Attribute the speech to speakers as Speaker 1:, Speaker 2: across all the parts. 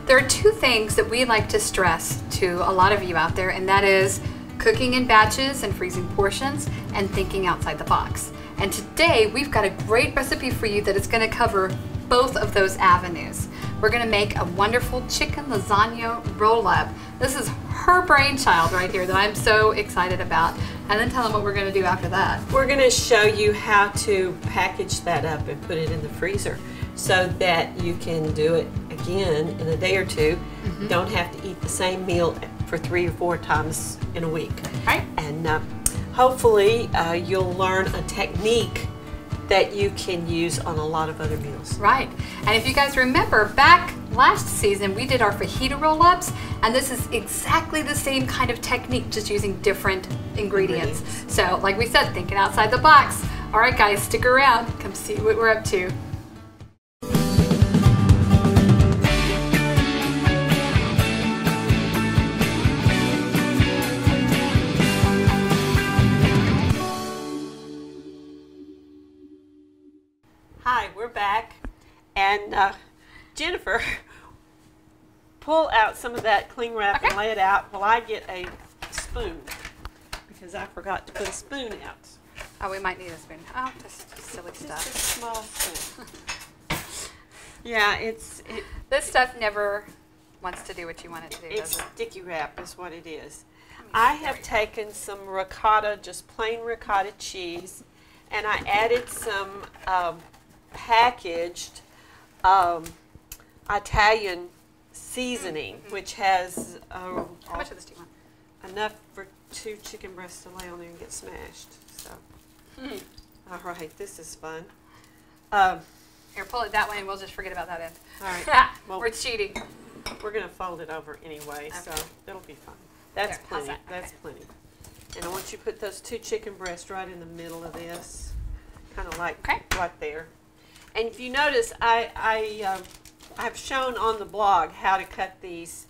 Speaker 1: There are two things that we like to stress to a lot of you out there, and that is cooking in batches and freezing portions and thinking outside the box. And today we've got a great recipe for you that is going to cover both of those avenues. We're going to make a wonderful chicken lasagna roll-up. This is her brainchild right here that I'm so excited about. And then tell them what we're going to do after that.
Speaker 2: We're going to show you how to package that up and put it in the freezer so that you can do it again in a day or two. You don't have to eat the same meal for 3 or 4 times in a week.
Speaker 1: Right.
Speaker 2: And hopefully you'll learn a technique that you can use on a lot of other meals.
Speaker 1: Right. And if you guys remember, back last season we did our fajita roll-ups, and this is exactly the same kind of technique, just using different ingredients. So like we said, thinking outside the box. All right guys, stick around, come see what we're up to.
Speaker 2: Hi, we're back, and Jennifer, pull out some of that cling wrap and lay it out while I get a spoon, because I forgot to put a spoon out.
Speaker 1: Oh, we might need a spoon. Oh, just silly stuff.
Speaker 2: Just a small spoon. Yeah,
Speaker 1: this stuff never wants to do what you want it to do,
Speaker 2: it's
Speaker 1: does it?
Speaker 2: sticky wrap is what it is. I have taken some ricotta, just plain ricotta cheese, and I added some packaged Italian seasoning, which has
Speaker 1: how much of this do you want?
Speaker 2: enough for 2 chicken breasts to lay on there and get smashed. So, all right, this is fun.
Speaker 1: Here, pull it that way, and we'll just forget about that end.
Speaker 2: All right, well,
Speaker 1: we're cheating.
Speaker 2: We're gonna fold it over anyway, so it'll be fine. That's
Speaker 1: there,
Speaker 2: plenty.
Speaker 1: that?
Speaker 2: That's plenty. And I want you to put those 2 chicken breasts right in the middle of this, kind of like right there. And if you notice, I've shown on the blog how to cut these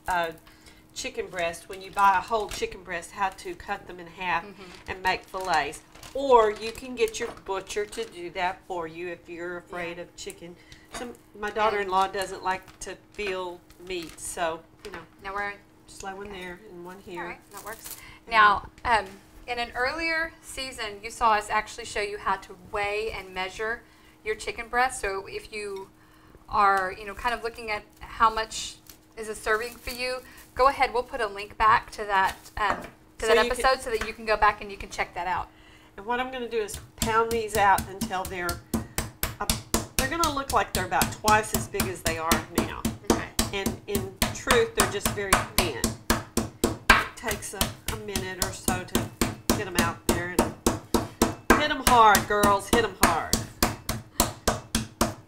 Speaker 2: chicken breasts. When you buy a whole chicken breast, how to cut them in half and make fillets. Or you can get your butcher to do that for you if you're afraid of chicken. My daughter-in-law doesn't like to feel meat, so you know.
Speaker 1: Now we're
Speaker 2: just lay one there and one here.
Speaker 1: All right, that works. Now, in an earlier season, you saw us actually show you how to weigh and measure your chicken breast. So if you are, kind of looking at how much is a serving for you, go ahead. We'll put a link back to that episode so that you can go back and you can check that out.
Speaker 2: And what I'm going to do is pound these out until they're going to look like they're about twice as big as they are now.
Speaker 1: Okay.
Speaker 2: And in truth, they're just very thin. It takes a minute or so to get them out there. And hit them hard, girls. Hit them hard.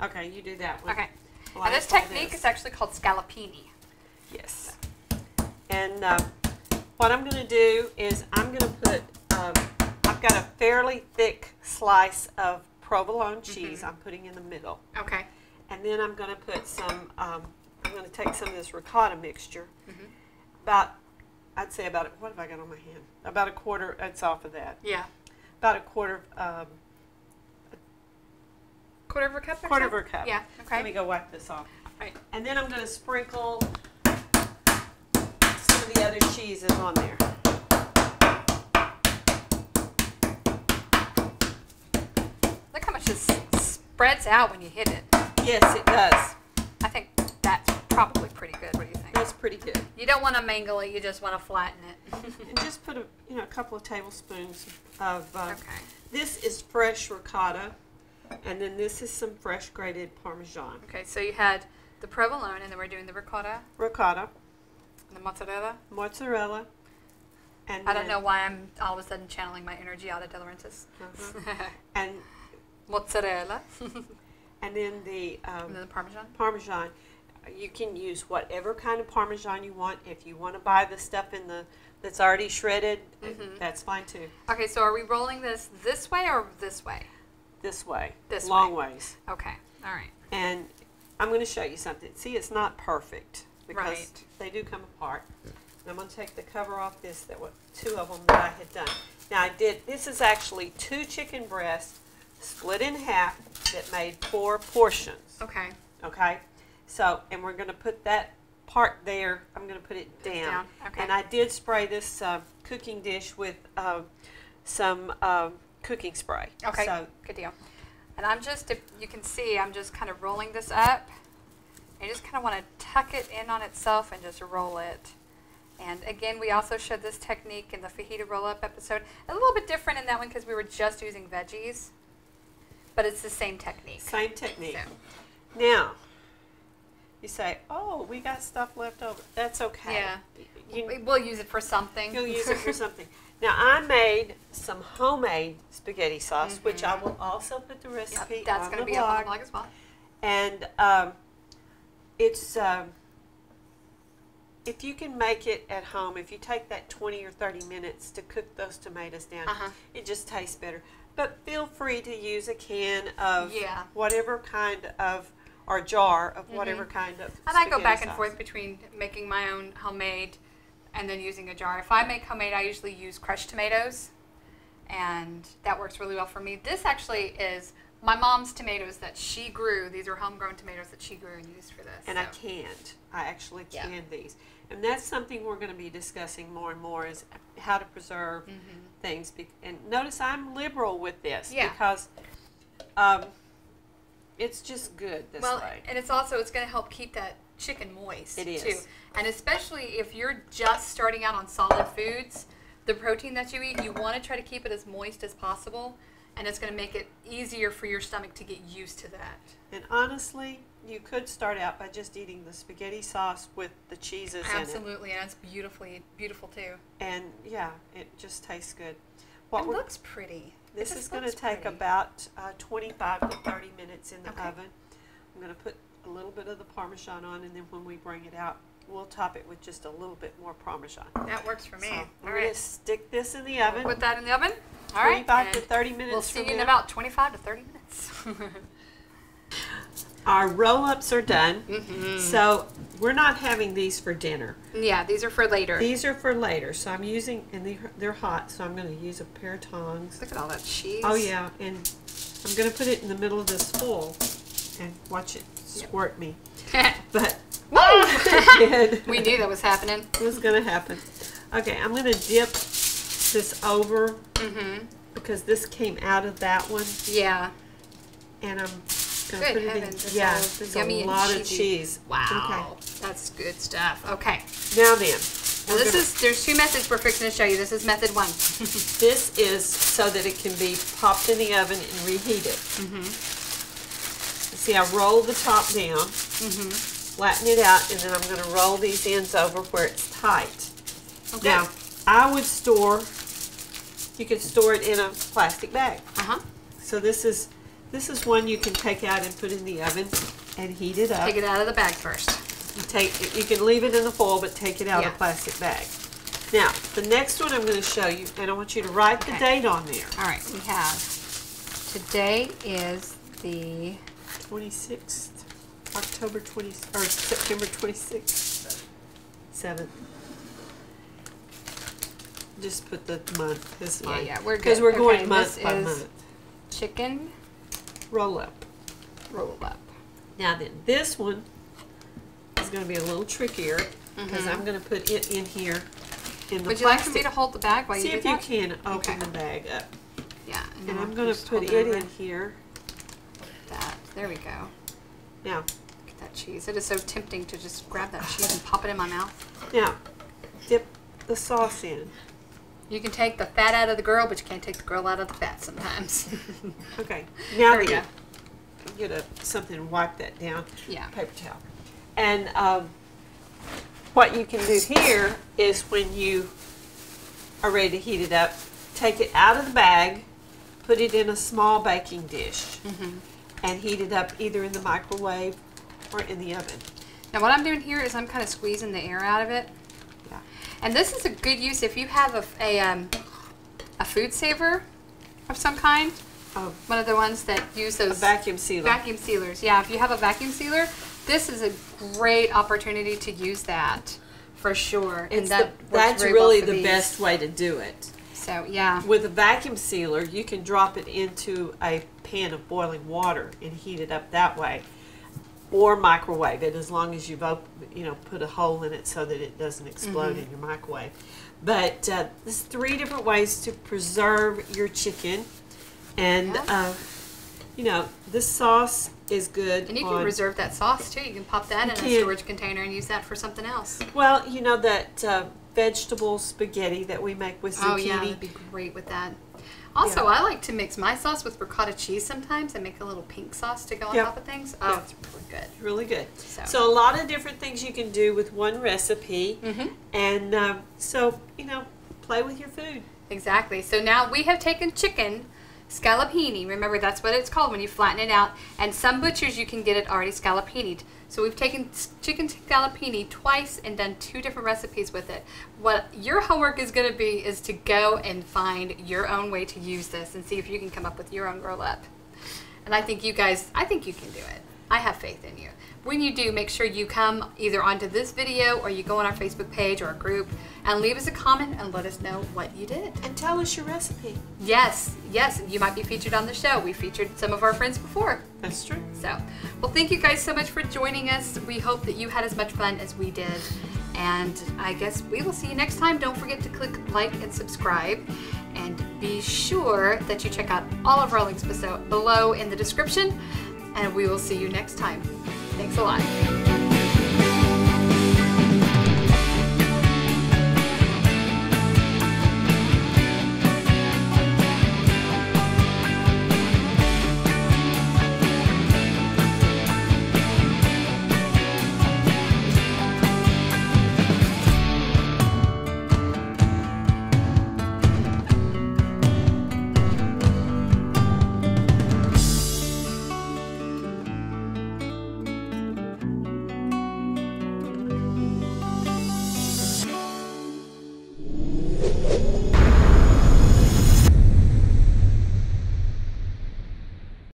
Speaker 2: Okay, you do that one.
Speaker 1: Okay.
Speaker 2: Well,
Speaker 1: and this technique is actually called scallopini.
Speaker 2: Yes. And what I'm going to do is I'm going to put, I've got a fairly thick slice of provolone cheese I'm putting in the middle.
Speaker 1: Okay.
Speaker 2: And then I'm going to put some, I'm going to take some of this ricotta mixture. I'd say about, what have I got on my hand? About a quarter, it's off of that.
Speaker 1: Yeah.
Speaker 2: About a quarter
Speaker 1: Quarter of a cup?
Speaker 2: Quarter of a cup.
Speaker 1: Yeah, okay.
Speaker 2: Let me go wipe this off.
Speaker 1: Right.
Speaker 2: And then I'm going to sprinkle some of the other cheeses on there.
Speaker 1: Look how much this spreads out when you hit it.
Speaker 2: Yes, it does.
Speaker 1: I think that's probably pretty good. What do you think?
Speaker 2: That's pretty good.
Speaker 1: You don't want to mangle it, you just want to flatten it.
Speaker 2: And just put a couple of tablespoons of, this is fresh ricotta. And then this is some fresh grated Parmesan.
Speaker 1: Okay, so you had the provolone, and then we're doing the ricotta.
Speaker 2: Ricotta.
Speaker 1: And the mozzarella.
Speaker 2: Mozzarella. And
Speaker 1: I don't know why I'm all of a sudden channeling my energy out of De Laurentiis.
Speaker 2: And
Speaker 1: mozzarella.
Speaker 2: And then the
Speaker 1: Parmesan.
Speaker 2: Parmesan. You can use whatever kind of Parmesan you want. If you want to buy the stuff that's already shredded, that's fine too.
Speaker 1: Okay, so are we rolling this way or this way?
Speaker 2: This way.
Speaker 1: This
Speaker 2: long
Speaker 1: way.
Speaker 2: ways.
Speaker 1: Okay. All right.
Speaker 2: And I'm going to show you something. See, it's not perfect because they do come apart. And I'm going to take the cover off this. That were 2 of them that I had done. Now this is actually 2 chicken breasts split in half that made 4 portions.
Speaker 1: Okay.
Speaker 2: Okay. So, and we're going to put that part there, I'm going to put it down.
Speaker 1: Okay.
Speaker 2: And I did spray this cooking dish with some cooking spray.
Speaker 1: Okay,
Speaker 2: so,
Speaker 1: good deal. And I'm just, if you can see, I'm just kind of rolling this up. And you just kind of want to tuck it in on itself and just roll it. And again, we also showed this technique in the fajita roll-up episode. A little bit different in that one because we were just using veggies. But it's the same technique.
Speaker 2: Same technique.
Speaker 1: So.
Speaker 2: Now, you say, oh, we got stuff left over. That's okay.
Speaker 1: Yeah. We'll use it for something.
Speaker 2: You'll use it for something. Now, I made some homemade spaghetti sauce, which I will also put the recipe
Speaker 1: that's
Speaker 2: on
Speaker 1: going to
Speaker 2: the
Speaker 1: be up on the
Speaker 2: blog.
Speaker 1: blog as well.
Speaker 2: And it's, if you can make it at home, if you take that 20 or 30 minutes to cook those tomatoes down, it just tastes better. But feel free to use a can of whatever kind of, or jar of whatever kind of
Speaker 1: And I go back
Speaker 2: sauce.
Speaker 1: and forth between making my own homemade and then using a jar. If I make homemade, I usually use crushed tomatoes, and that works really well for me. This actually is my mom's tomatoes that she grew. These are homegrown tomatoes that she grew and used for this.
Speaker 2: And I canned. I actually canned these. And that's something we're going to be discussing more and more, is how to preserve things. And notice I'm liberal with this because it's just good this way.
Speaker 1: And it's also, it's going to help keep that chicken moist
Speaker 2: too.
Speaker 1: And especially if you're just starting out on solid foods, the protein that you eat, you want to try to keep it as moist as possible. And it's going to make it easier for your stomach to get used to that.
Speaker 2: And honestly, you could start out by just eating the spaghetti sauce with the cheeses in it.
Speaker 1: Absolutely, and it's beautiful too.
Speaker 2: And yeah, it just tastes good.
Speaker 1: It looks pretty.
Speaker 2: This is going to take about 25 to 30 minutes in the oven. I'm going to put a little bit of the Parmesan on, and then when we bring it out, we'll top it with just a little bit more Parmesan.
Speaker 1: That works for me.
Speaker 2: So we're going to stick this in the oven.
Speaker 1: Put that in the oven. All
Speaker 2: 25 to 30 minutes.
Speaker 1: We'll see you in about 25 to 30 minutes.
Speaker 2: Our roll-ups are done. So we're not having these for dinner.
Speaker 1: Yeah, these are for later.
Speaker 2: These are for later. So I'm using, and they're hot, so I'm going to use a pair of tongs.
Speaker 1: Look at all that cheese.
Speaker 2: Oh yeah, and I'm going to put it in the middle of this bowl and watch it squirt me. But
Speaker 1: we knew that was happening.
Speaker 2: It was going to happen. Okay, I'm going to dip this over because this came out of that one.
Speaker 1: Yeah.
Speaker 2: And I'm going
Speaker 1: Good
Speaker 2: to put
Speaker 1: heavens,
Speaker 2: it in. Yeah, there's a lot of cheese.
Speaker 1: Wow. Okay. That's good stuff. Okay.
Speaker 2: Now then.
Speaker 1: Now there's two methods we're fixing to show you. This is method one.
Speaker 2: This is so that it can be popped in the oven and reheated. See, I roll the top down, flatten it out, and then I'm going to roll these ends over where it's tight. Okay. Now, I would store, you could store it in a plastic bag. So this is one you can take out and put in the oven and heat it up.
Speaker 1: Take it out of the bag first.
Speaker 2: You can leave it in the foil, but take it out of the plastic bag. Now, the next one I'm going to show you, and I want you to write the date on there.
Speaker 1: All right, we have, today is the
Speaker 2: 26th, October 20, or September 26th, 7th. Just put the month. This month.
Speaker 1: Yeah, we're good.
Speaker 2: Because we're going month by month.
Speaker 1: Chicken
Speaker 2: roll up. Now then, this one is going to be a little trickier because I'm going to put it in here in the
Speaker 1: Would you like for me to hold the bag while you do that?
Speaker 2: See if you can open the bag up.
Speaker 1: Yeah.
Speaker 2: And I'm going to put it in here.
Speaker 1: That. There we go.
Speaker 2: Now,
Speaker 1: look at that cheese. It is so tempting to just grab that cheese and pop it in my mouth.
Speaker 2: Now, dip the sauce in.
Speaker 1: You can take the fat out of the girl, but you can't take the girl out of the fat sometimes.
Speaker 2: Okay. Now
Speaker 1: there we go.
Speaker 2: Get something and wipe that down.
Speaker 1: Yeah.
Speaker 2: Paper towel. And what you can do here is when you are ready to heat it up, take it out of the bag, put it in a small baking dish, and heat it up either in the microwave or in the oven.
Speaker 1: Now what I'm doing here is I'm kind of squeezing the air out of it. Yeah. And this is a good use if you have a food saver of some kind.
Speaker 2: Oh.
Speaker 1: One of the ones that use those
Speaker 2: vacuum sealer.
Speaker 1: Vacuum sealers. Yeah, if you have a vacuum sealer, this is a great opportunity to use that for sure. And
Speaker 2: that's really the best way to do it.
Speaker 1: So, yeah.
Speaker 2: With a vacuum sealer, you can drop it into a pan of boiling water and heat it up that way. or microwave it, as long as you've put a hole in it so that it doesn't explode in your microwave. But there's 3 different ways to preserve your chicken, and this sauce is good.
Speaker 1: And you can reserve that sauce too. You can pop that in a storage container and use that for something else.
Speaker 2: Well, you know that vegetable spaghetti that we make with zucchini.
Speaker 1: Oh yeah, that'd be great with that. Also, I like to mix my sauce with ricotta cheese sometimes and make a little pink sauce to go on top of things. Oh, it's really good.
Speaker 2: Really good. So a lot of different things you can do with one recipe. And so, play with your food.
Speaker 1: Exactly. So now we have taken chicken scallopini. Remember, that's what it's called when you flatten it out. And some butchers, you can get it already scallopinied. So we've taken chicken scallopini twice and done 2 different recipes with it. What your homework is going to be is to go and find your own way to use this and see if you can come up with your own roll-up. And I think you can do it. I have faith in you. When you do, make sure you come either onto this video or you go on our Facebook page or our group and leave us a comment and let us know what you did.
Speaker 2: And tell us your recipe.
Speaker 1: Yes, you might be featured on the show. We featured some of our friends before.
Speaker 2: That's true.
Speaker 1: So, well, thank you guys so much for joining us. We hope that you had as much fun as we did. And I guess we will see you next time. Don't forget to click like and subscribe. And be sure that you check out all of our links below in the description. And we will see you next time. Thanks a lot.